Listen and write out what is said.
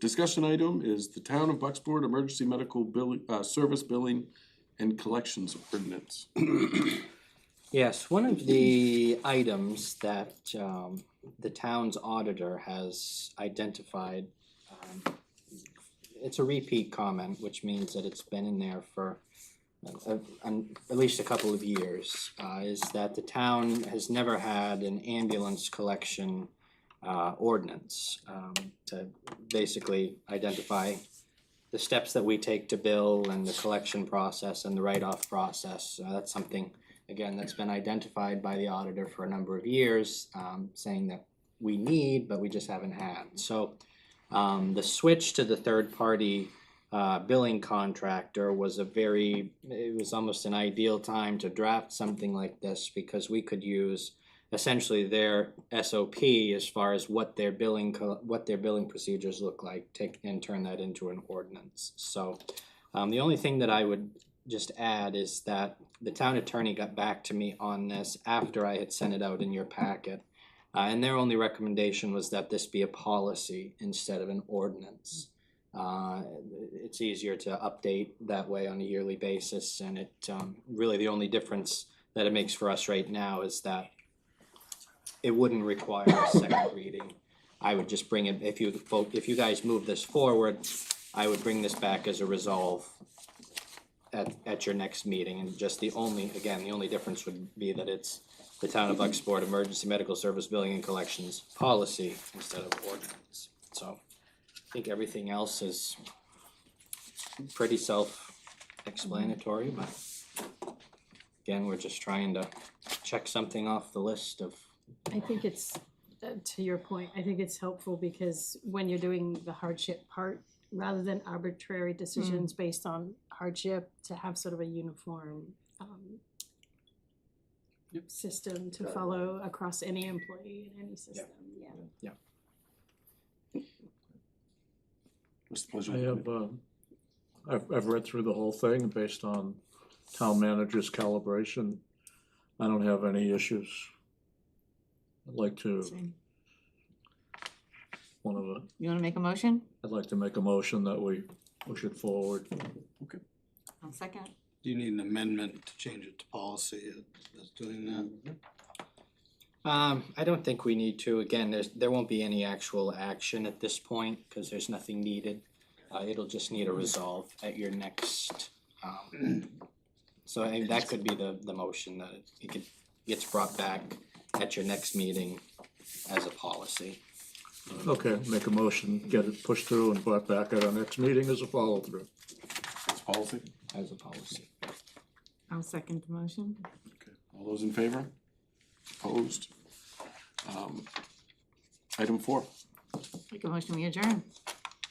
discussion item is the Town of Bucksport Emergency Medical Service Billing and Collections Ordinance. Yes, one of the items that the town's auditor has identified, it's a repeat comment, which means that it's been in there for at least a couple of years, is that the town has never had an ambulance collection ordinance to basically identify the steps that we take to bill and the collection process and the write-off process. That's something, again, that's been identified by the auditor for a number of years, saying that we need, but we just haven't had. So the switch to the third-party billing contractor was it was almost an ideal time to draft something like this, because we could use essentially their SOP as far as what their billing procedures look like, and turn that into an ordinance. So the only thing that I would just add is that the town attorney got back to me on this after I had sent it out in your packet, and their only recommendation was that this be a policy instead of an ordinance. It's easier to update that way on a yearly basis, and it really the only difference that it makes for us right now is that it wouldn't require a second reading. I would just bring it, if you guys move this forward, I would bring this back as a resolve at your next meeting, and just the only difference would be that it's the Town of Bucksport Emergency Medical Service Billing and Collections policy instead of ordinance. So I think everything else is pretty self-explanatory, but again, we're just trying to check something off the list of. I think it's, to your point, I think it's helpful because when you're doing the hardship part, rather than arbitrary decisions based on hardship, to have sort of a uniform system to follow across any employee in any system. What's the pleasure? I have, I've read through the whole thing based on town manager's calibration. I don't have any issues. I'd like to, You wanna make a motion? I'd like to make a motion that we push it forward. I'll second. Do you need an amendment to change it to policy that's doing that? I don't think we need to. Again, there won't be any actual action at this point because there's nothing needed. It'll just need a resolve at your next. So I think that could be the motion, that it gets brought back at your next meeting as a policy. Okay, make a motion, get it pushed through and brought back at our next meeting as a follow-through. It's policy. As a policy. I'll second the motion. Okay. All those in favor? Opposed? Item 4. Make a motion, we adjourn.